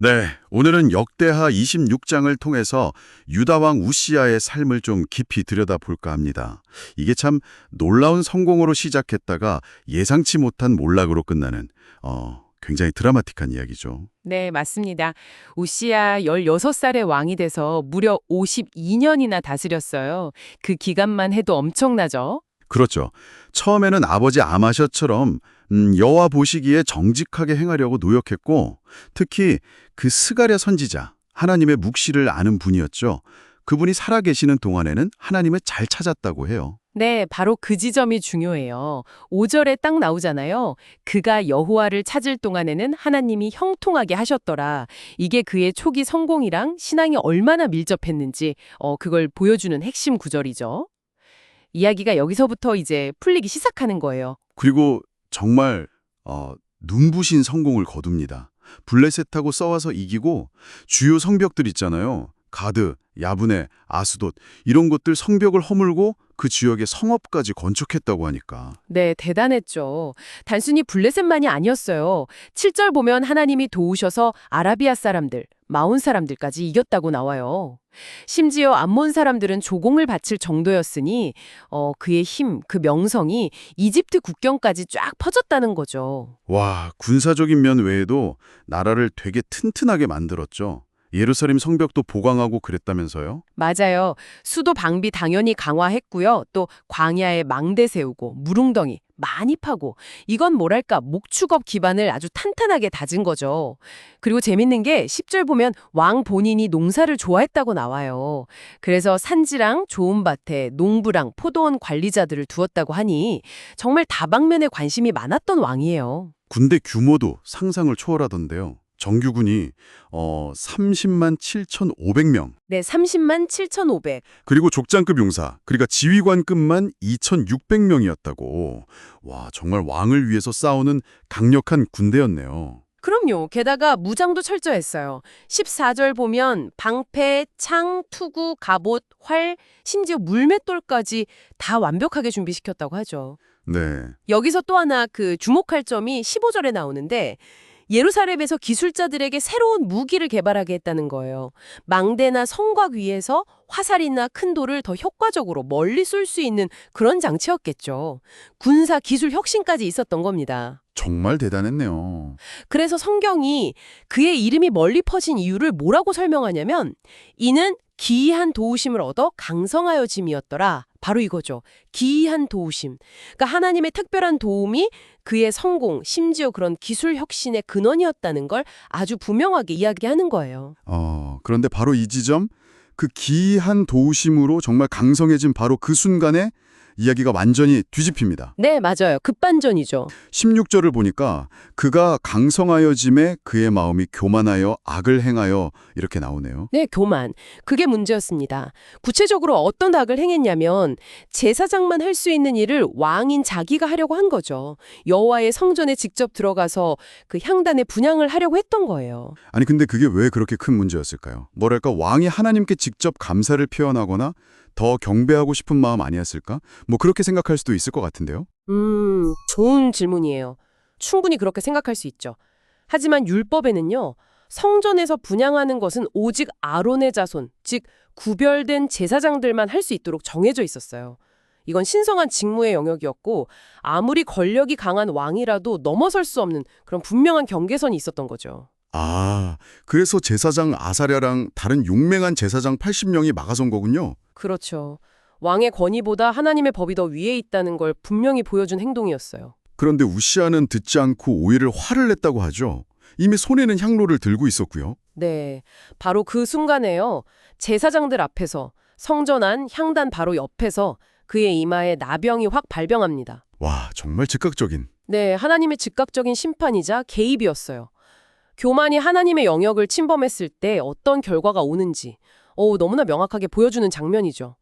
네, 오늘은 역대하 26장을 통해서 유다 왕 우시야의 삶을 좀 깊이 들여다볼까 합니다. 이게 참 놀라운 성공으로 시작했다가 예상치 못한 몰락으로 끝나는 굉장히 드라마틱한 이야기죠. 네, 맞습니다. 우시야 16살의 왕이 돼서 무려 52년이나 다스렸어요. 그 기간만 해도 엄청나죠? 그렇죠. 처음에는 아버지 아마샤처럼 여호와 보시기에 정직하게 행하려고 노력했고 특히 그 스가랴 선지자, 하나님의 묵시를 아는 분이었죠. 그분이 살아계시는 동안에는 하나님을 잘 찾았다고 해요. 네, 바로 그 지점이 중요해요. 5절에 딱 나오잖아요. 그가 여호와를 찾을 동안에는 하나님이 형통하게 하셨더라. 이게 그의 초기 성공이랑 신앙이 얼마나 밀접했는지 그걸 보여주는 핵심 구절이죠. 이야기가 여기서부터 이제 풀리기 시작하는 거예요. 그리고 정말 눈부신 성공을 거둡니다. 블레셋하고 싸워서 이기고 주요 성벽들 있잖아요. 가드, 야브네, 아스돗 이런 곳들 성벽을 허물고 그 지역에 성읍까지 건축했다고 하니까. 네, 대단했죠. 단순히 블레셋만이 아니었어요. 7절 보면 하나님이 도우셔서 아라비아 사람들, 마온 사람들까지 이겼다고 나와요. 심지어 암몬 사람들은 조공을 바칠 정도였으니 그의 힘, 그 명성이 이집트 국경까지 쫙 퍼졌다는 거죠. 와, 군사적인 면 외에도 나라를 되게 튼튼하게 만들었죠. 예루살렘 성벽도 보강하고 그랬다면서요? 맞아요. 수도 방비 당연히 강화했고요. 또 광야에 망대 세우고 무릉덩이 많이 파고 이건 뭐랄까 목축업 기반을 아주 탄탄하게 다진 거죠. 그리고 재밌는 게 10절 보면 왕 본인이 농사를 좋아했다고 나와요. 그래서 산지랑 좋은 밭에 농부랑 포도원 관리자들을 두었다고 하니 정말 다방면에 관심이 많았던 왕이에요. 군대 규모도 상상을 초월하던데요. 정규군이 30만 7,500명, 네, 30만 7,500. 그리고 족장급 용사, 그러니까 지휘관급만 2,600명이었다고. 와, 정말 왕을 위해서 싸우는 강력한 군대였네요. 그럼요. 게다가 무장도 철저했어요. 14절 보면 방패, 창, 투구, 갑옷, 활, 심지어 물맷돌까지 다 완벽하게 준비시켰다고 하죠. 네. 여기서 또 하나 주목할 점이 15절에 나오는데 예루살렘에서 기술자들에게 새로운 무기를 개발하게 했다는 거예요. 망대나 성곽 위에서 화살이나 큰 돌을 더 효과적으로 멀리 쏠 수 있는 그런 장치였겠죠. 군사 기술 혁신까지 있었던 겁니다. 정말 대단했네요. 그래서 성경이 그의 이름이 멀리 퍼진 이유를 뭐라고 설명하냐면 이는 기이한 도우심을 얻어 강성하여 짐이었더라. 바로 이거죠. 기이한 도우심. 그러니까 하나님의 특별한 도움이 그의 성공, 심지어 그런 기술 혁신의 근원이었다는 걸 아주 분명하게 이야기하는 거예요. 그런데 바로 이 지점, 그 기이한 도우심으로 정말 강성해진 바로 그 순간에 이야기가 완전히 뒤집힙니다. 네, 맞아요. 급반전이죠. 16절을 보니까 그가 강성하여짐에 그의 마음이 교만하여 악을 행하여 이렇게 나오네요. 네, 교만. 그게 문제였습니다. 구체적으로 어떤 악을 행했냐면 제사장만 할 수 있는 일을 왕인 자기가 하려고 한 거죠. 여호와의 성전에 직접 들어가서 그 향단의 분향을 하려고 했던 거예요. 아니 근데 그게 왜 그렇게 큰 문제였을까요? 뭐랄까 왕이 하나님께 직접 감사를 표현하거나 더 경배하고 싶은 마음 아니었을까? 뭐 그렇게 생각할 수도 있을 것 같은데요. 좋은 질문이에요. 충분히 그렇게 생각할 수 있죠. 하지만 율법에는요, 성전에서 분향하는 것은 오직 아론의 자손, 즉 구별된 제사장들만 할 수 있도록 정해져 있었어요. 이건 신성한 직무의 영역이었고 아무리 권력이 강한 왕이라도 넘어설 수 없는 그런 분명한 경계선이 있었던 거죠. 아, 그래서 제사장 아사랴랑 다른 용맹한 제사장 80명이 막아선 거군요. 그렇죠. 왕의 권위보다 하나님의 법이 더 위에 있다는 걸 분명히 보여준 행동이었어요. 그런데 우시아는 듣지 않고 오히려 화를 냈다고 하죠. 이미 손에는 향로를 들고 있었고요. 네, 바로 그 순간에요. 제사장들 앞에서 성전 안 향단 바로 옆에서 그의 이마에 나병이 확 발병합니다. 와, 정말 즉각적인. 네, 하나님의 즉각적인 심판이자 개입이었어요. 교만이 하나님의 영역을 침범했을 때 어떤 결과가 오는지 너무나 명확하게 보여주는 장면이죠.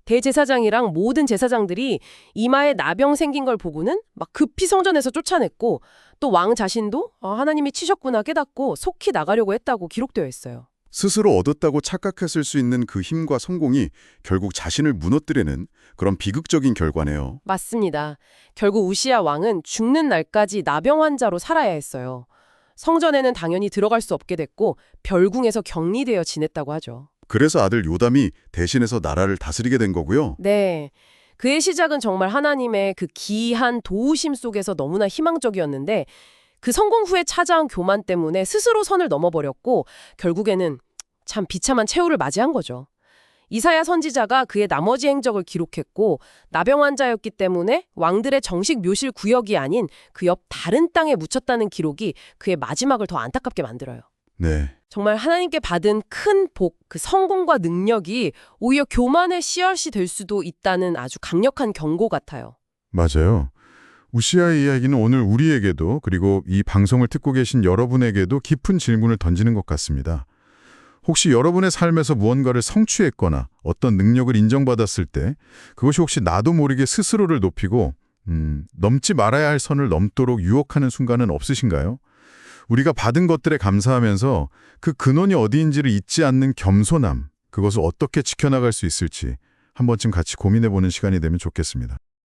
대제사장이랑 모든 제사장들이 이마에 나병 생긴 걸 보고는 막 급히 성전에서 쫓아냈고 또 왕 자신도 하나님이 치셨구나 깨닫고 속히 나가려고 했다고 기록되어 있어요. 스스로 얻었다고 착각했을 수 있는 그 힘과 성공이 결국 자신을 무너뜨리는 그런 비극적인 결과네요. 맞습니다. 결국 우시야 왕은 죽는 날까지 나병 환자로 살아야 했어요. 성전에는 당연히 들어갈 수 없게 됐고 별궁에서 격리되어 지냈다고 하죠. 그래서 아들 요담이 대신해서 나라를 다스리게 된 거고요. 네. 그의 시작은 정말 하나님의 그 기이한 도우심 속에서 너무나 희망적이었는데 그 성공 후에 찾아온 교만 때문에 스스로 선을 넘어버렸고 결국에는 참 비참한 최후를 맞이한 거죠. 이사야 선지자가 그의 나머지 행적을 기록했고 나병 환자였기 때문에 왕들의 정식 묘실 구역이 아닌 그 옆 다른 땅에 묻혔다는 기록이 그의 마지막을 더 안타깝게 만들어요. 네. 정말 하나님께 받은 큰 복, 그 성공과 능력이 오히려 교만의 씨앗이 될 수도 있다는 아주 강력한 경고 같아요. 맞아요. 우시아의 이야기는 오늘 우리에게도 그리고 이 방송을 듣고 계신 여러분에게도 깊은 질문을 던지는 것 같습니다. 혹시 여러분의 삶에서 무언가를 성취했거나 어떤 능력을 인정받았을 때 그것이 혹시 나도 모르게 스스로를 높이고 넘지 말아야 할 선을 넘도록 유혹하는 순간은 없으신가요? 우리가 받은 것들에 감사하면서 그 근원이 어디인지를 잊지 않는 겸손함, 그것을 어떻게 지켜나갈 수 있을지 한 번쯤 같이 고민해보는 시간이 되면 좋겠습니다.